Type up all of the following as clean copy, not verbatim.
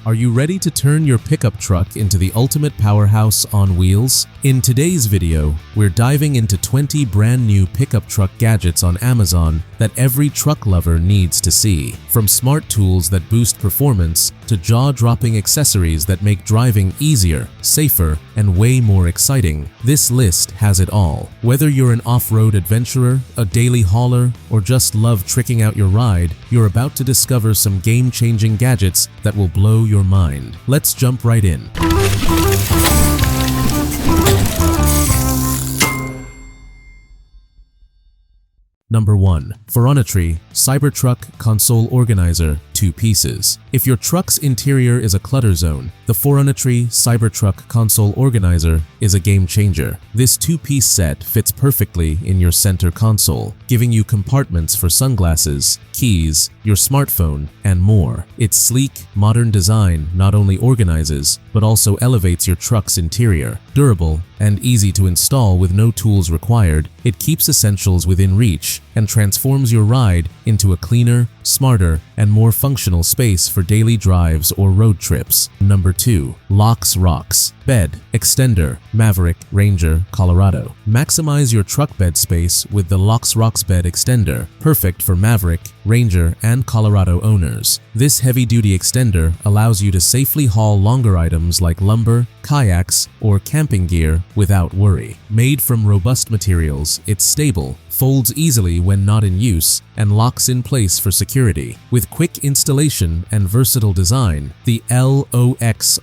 Are you ready to turn your pickup truck into the ultimate powerhouse on wheels? In today's video, we're diving into 20 brand new pickup truck gadgets on Amazon that every truck lover needs to see. From smart tools that boost performance to jaw-dropping accessories that make driving easier, safer, and way more exciting, this list has it all. Whether you're an off-road adventurer, a daily hauler, or just love tricking out your ride, you're about to discover some game-changing gadgets that will blow your mind. Let's jump right in. Number 1. Foronetry Cybertruck Console Organizer 2 pieces. If your truck's interior is a clutter zone, the Foronetry Cybertruck Console Organizer is a game changer. This 2-piece set fits perfectly in your center console, giving you compartments for sunglasses, keys, your smartphone, and more. Its sleek, modern design not only organizes, but also elevates your truck's interior. Durable and easy to install with no tools required, it keeps essentials within reach and transforms your ride into a cleaner, smarter, and more functional space for daily drives or road trips. Number 2. Rocks Bed Extender Maverick, Ranger, Colorado. Maximize your truck bed space with the Rocks Bed Extender, perfect for Maverick, Ranger, and Colorado owners. This heavy-duty extender allows you to safely haul longer items like lumber, kayaks, or camping gear without worry. Made from robust materials, it's stable, folds easily when not in use, and locks in place for security. With quick installation and versatile design, the LOXROX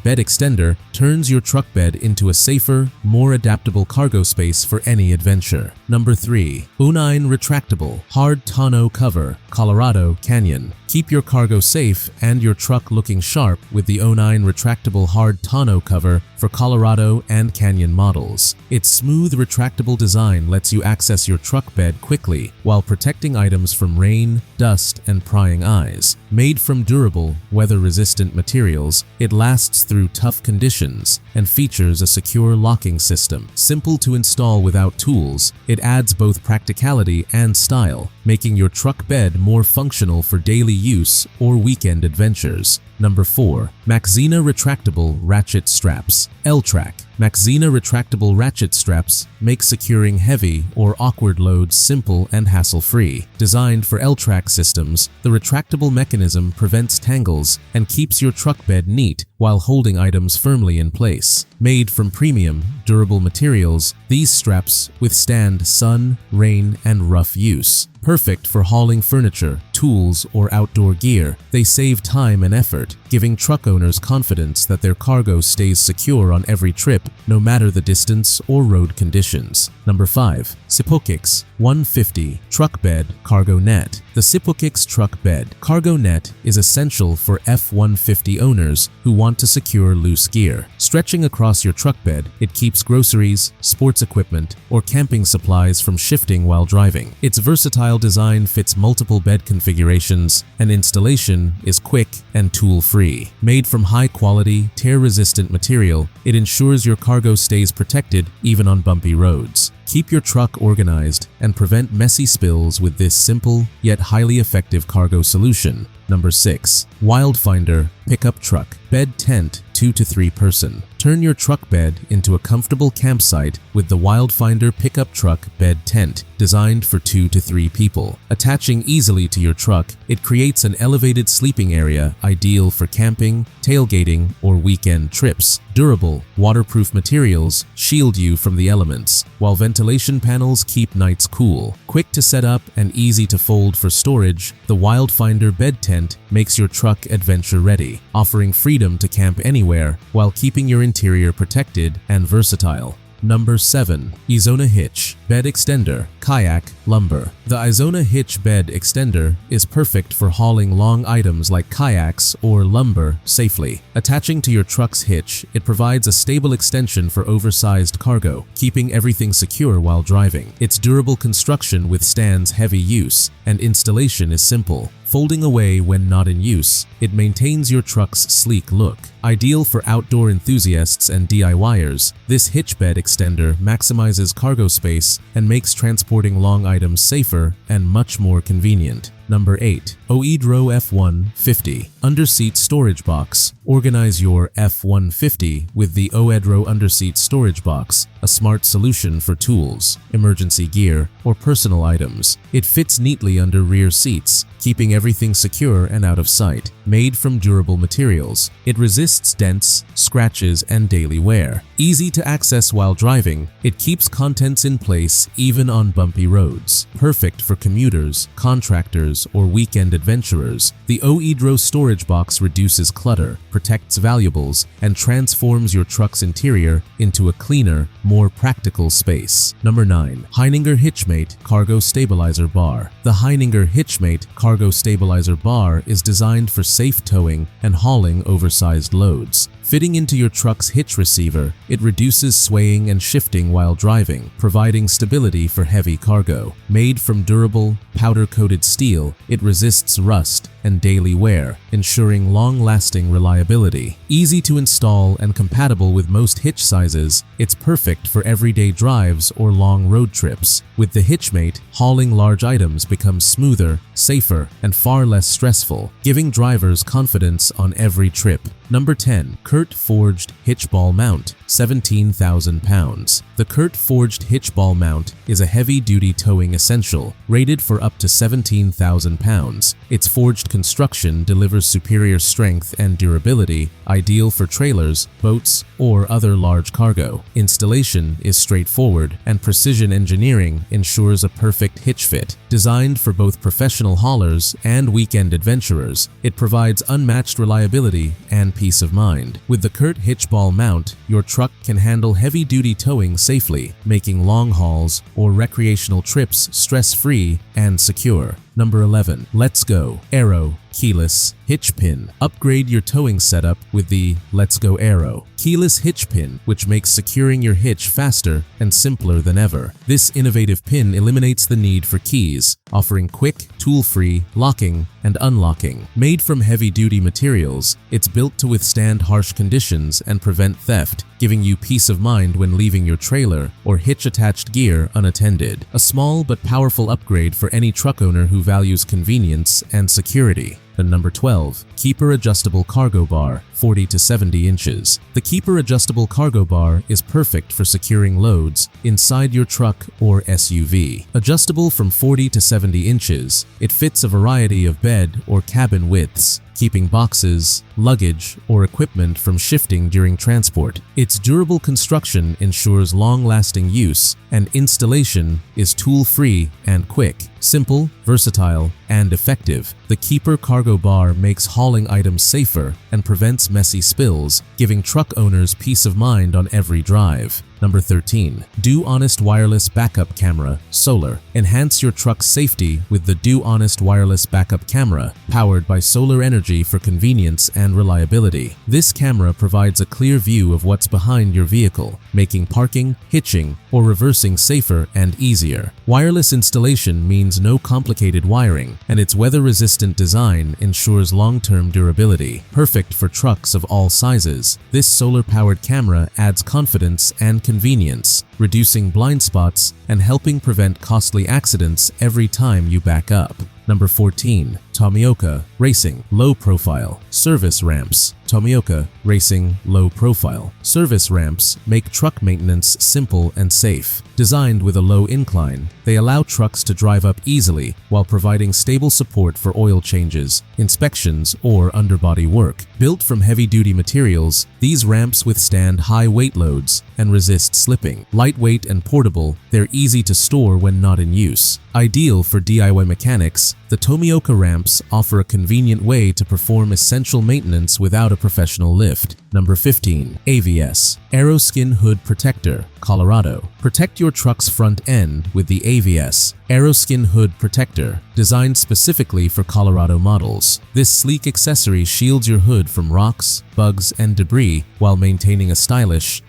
bed extender turns your truck bed into a safer, more adaptable cargo space for any adventure. Number 3. ONINE Retractable Hard Tonneau Cover, Colorado Canyon. Keep your cargo safe and your truck looking sharp with the ONINE Retractable Hard Tonneau Cover for Colorado and Canyon models. Its smooth retractable design lets you access your truck bed quickly while protecting items from rain, dust, and prying eyes. Made from durable, weather-resistant materials, it lasts through tough conditions and features a secure locking system. Simple to install without tools, it adds both practicality and style, making your truck bed more functional for daily use or weekend adventures. Number 4. Maxzina Retractable Ratchet Straps L-Track. Maxzina retractable ratchet straps make securing heavy or awkward loads simple and hassle-free. Designed for L-Track systems, the retractable mechanism prevents tangles and keeps your truck bed neat while holding items firmly in place. Made from premium, durable materials, these straps withstand sun, rain, and rough use. Perfect for hauling furniture, tools, or outdoor gear, they save time and effort, giving truck owners confidence that their cargo stays secure on every trip, no matter the distance or road conditions. Number 5. Xipoqix 150 Truck Bed Cargo Net. The Xipoqix Truck Bed Cargo Net is essential for F150 owners who want to secure loose gear. Stretching across your truck bed, it keeps groceries, sports equipment, or camping supplies from shifting while driving. Its versatile design fits multiple bed configurations, and installation is quick and tool-free. Made from high-quality, tear-resistant material, it ensures your cargo stays protected even on bumpy roads. Keep your truck organized and prevent messy spills with this simple yet highly effective cargo solution. Number 6. WildFinder Pickup Truck Bed Tent 2 to 3 Person. Turn your truck bed into a comfortable campsite with the WildFinder Pickup Truck Bed Tent, designed for 2 to 3 people. Attaching easily to your truck, it creates an elevated sleeping area ideal for camping, tailgating, or weekend trips. Durable, waterproof materials shield you from the elements, while ventilation panels keep nights cool. Quick to set up and easy to fold for storage, the WildFinder Bed Tent makes your truck adventure-ready, offering freedom to camp anywhere while keeping your interior protected and versatile. Number 7. Yzona Hitch Bed Extender Kayak Lumber. The Yzona Hitch Bed Extender is perfect for hauling long items like kayaks or lumber safely. Attaching to your truck's hitch, it provides a stable extension for oversized cargo, keeping everything secure while driving. Its durable construction withstands heavy use, and installation is simple. Folding away when not in use, it maintains your truck's sleek look. Ideal for outdoor enthusiasts and DIYers, this hitch bed extender maximizes cargo space and makes transporting long items safer and much more convenient. Number 8. oEdRo F150 Underseat Storage Box. Organize your F150 with the oEdRo Underseat Storage Box, a smart solution for tools, emergency gear, or personal items. It fits neatly under rear seats, keeping everything secure and out of sight. Made from durable materials, it resists dents, scratches, and daily wear. Easy to access while driving, it keeps contents in place even on bumpy roads. Perfect for commuters, contractors, or weekend adventurers, the oEdRo storage box reduces clutter, protects valuables, and transforms your truck's interior into a cleaner, more practical space. Number 9. Heininger HitchMate Cargo Stabilizer Bar. The Heininger HitchMate Cargo Stabilizer Bar is designed for safe towing and hauling oversized loads. Fitting into your truck's hitch receiver, it reduces swaying and shifting while driving, providing stability for heavy cargo. Made from durable, powder-coated steel, it resists rust and daily wear, ensuring long-lasting reliability. Easy to install and compatible with most hitch sizes, it's perfect for everyday drives or long road trips. With the HitchMate, hauling large items becomes smoother, safer, and far less stressful, giving drivers confidence on every trip. Number 10. CURT Forged Hitch Ball Mount, 17,000 pounds. The CURT Forged Hitch Ball Mount is a heavy-duty towing essential, rated for up to 17,000 pounds. Its forged construction delivers superior strength and durability, ideal for trailers, boats, or other large cargo. Installation is straightforward, and precision engineering ensures a perfect hitch fit. Designed for both professional haulers and weekend adventurers, it provides unmatched reliability and peace of mind. With the CURT Hitch Ball Mount, your truck can handle heavy-duty towing safely, making long hauls or recreational trips stress-free and secure. Number 11. Let's Go oEdRo Keyless Hitch Pin. Upgrade your towing setup with the Let's Go oEdRo Keyless Hitch Pin, which makes securing your hitch faster and simpler than ever. This innovative pin eliminates the need for keys, offering quick, tool-free locking and unlocking. Made from heavy-duty materials, it's built to withstand harsh conditions and prevent theft, giving you peace of mind when leaving your trailer or hitch-attached gear unattended. A small but powerful upgrade for any truck owner who values convenience and security. And number 12. Keeper Adjustable Cargo Bar, 40 to 70 inches. The Keeper Adjustable Cargo Bar is perfect for securing loads inside your truck or SUV. Adjustable from 40 to 70 inches, it fits a variety of bed or cabin widths, keeping boxes, luggage, or equipment from shifting during transport. Its durable construction ensures long-lasting use, and installation is tool-free and quick. Simple, versatile, and effective, the Keeper Cargo Bar makes hauling items safer and prevents messy spills, giving truck owners peace of mind on every drive. Number 13. Do Honest Wireless Backup Camera Solar. Enhance your truck's safety with the Do Honest Wireless Backup Camera, powered by solar energy for convenience and reliability. This camera provides a clear view of what's behind your vehicle, making parking, hitching, or reversing safer and easier. Wireless installation means no complicated wiring, and its weather-resistant design ensures long-term durability. Perfect for trucks of all sizes, this solar-powered camera adds confidence and convenience, reducing blind spots and helping prevent costly accidents every time you back up. Number 14. Tomioka Racing Low Profile Service Ramps. Tomioka Racing Low Profile Service ramps make truck maintenance simple and safe. Designed with a low incline, they allow trucks to drive up easily while providing stable support for oil changes, inspections, or underbody work. Built from heavy-duty materials, these ramps withstand high weight loads and resist slipping. Lightweight and portable, they're easy to store when not in use. Ideal for DIY mechanics, the Tomioka ramps offer a convenient way to perform essential maintenance without a professional lift. Number 15. AVS Aeroskin Hood Protector Colorado. Protect your truck's front end with the AVS Aeroskin Hood Protector, designed specifically for Colorado models. This sleek accessory shields your hood from rocks, bugs, and debris while maintaining a stylish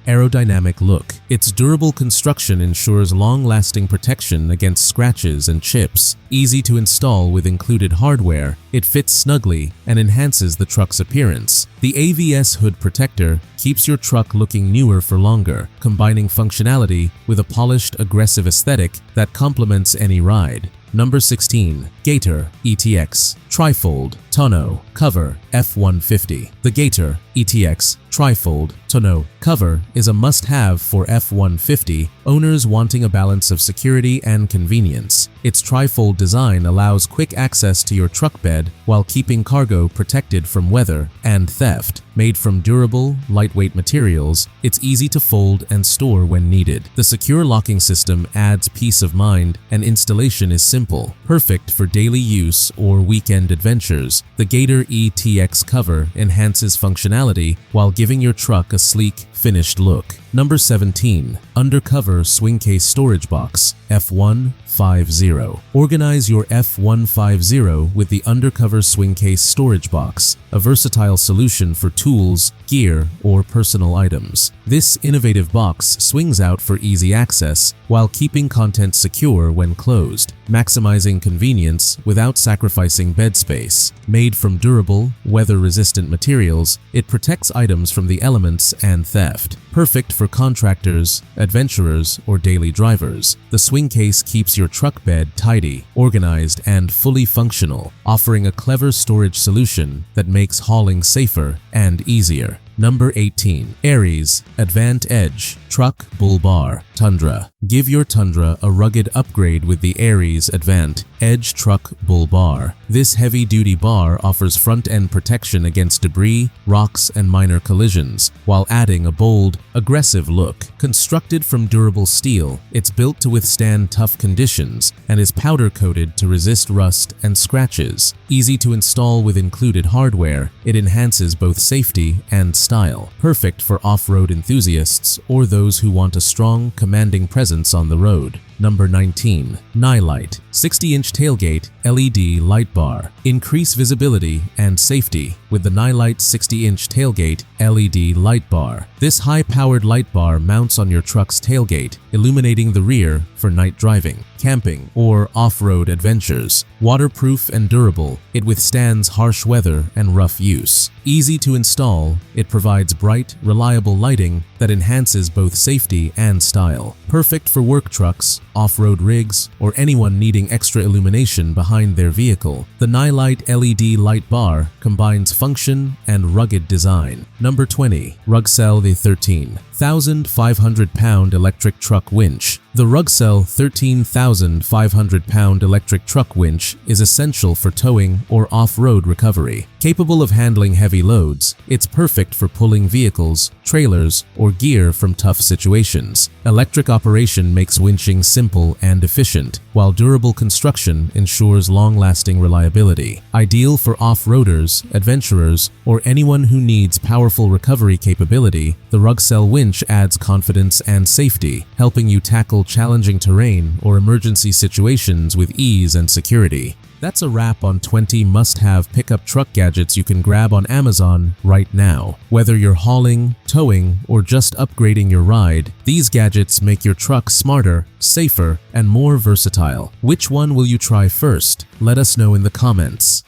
aerodynamic look. Its durable construction ensures long-lasting protection against scratches and chips. Easy to install with included hardware, it fits snugly and enhances the truck's appearance. The AVS Hood Protector keeps your truck looking newer for longer, combining functionality with a polished, aggressive aesthetic that complements any ride. Number 16. Gator ETX Trifold Tonneau Cover F150. The Gator ETX Trifold Tonneau cover is a must-have for F150 owners wanting a balance of security and convenience. Its trifold design allows quick access to your truck bed while keeping cargo protected from weather and theft. Made from durable, lightweight materials, it's easy to fold and store when needed. The secure locking system adds peace of mind, and installation is simple, perfect for daily use or weekend adventures. The Gator ETX cover enhances functionality while giving your truck a sleek, finished look. Number 17. Undercover Swing Case Storage Box F150. Organize your F150 with the Undercover Swing Case Storage Box, a versatile solution for tools, gear, or personal items. This innovative box swings out for easy access while keeping content secure when closed, maximizing convenience without sacrificing bed space. Made from durable, weather-resistant materials, it protects items from the elements and theft. Perfect for contractors, adventurers, or daily drivers. The swing case keeps your truck bed tidy, organized, and fully functional, offering a clever storage solution that makes hauling safer and easier. Number 18. Aries Advant Edge Truck Bull Bar Tundra. Give your Tundra a rugged upgrade with the Aries Advant Edge Truck Bull Bar. This heavy-duty bar offers front-end protection against debris, rocks, and minor collisions, while adding a bold, aggressive look. Constructed from durable steel, it's built to withstand tough conditions and is powder-coated to resist rust and scratches. Easy to install with included hardware, it enhances both safety and style. Perfect for off-road enthusiasts or those who want a strong, commanding presence on the road. Number 19. Nilight 60-inch tailgate LED light bar. Increase visibility and safety with the Nilight 60-inch tailgate LED light bar. This high-powered light bar mounts on your truck's tailgate, illuminating the rear for night driving, camping, or off-road adventures. Waterproof and durable, it withstands harsh weather and rough use. Easy to install, it provides bright, reliable lighting that enhances both safety and style. Perfect for work trucks, off-road rigs, or anyone needing extra illumination behind their vehicle. The Nilight LED light bar combines function and rugged design. Number 20. Ruxel the 13,500-pound electric truck winch. The Ruxel 13,500-pound electric truck winch is essential for towing or off-road recovery. Capable of handling heavy loads, it's perfect for pulling vehicles, trailers, or gear from tough situations. Electric operation makes winching simple and efficient, while durable construction ensures long-lasting reliability. Ideal for off-roaders, adventurers, or anyone who needs powerful recovery capability, the Ruxel winch adds confidence and safety, helping you tackle challenging terrain or emergency situations with ease and security. That's a wrap on 20 must-have pickup truck gadgets you can grab on Amazon right now. Whether you're hauling, towing, or just upgrading your ride, these gadgets make your truck smarter, safer, and more versatile. Which one will you try first? Let us know in the comments.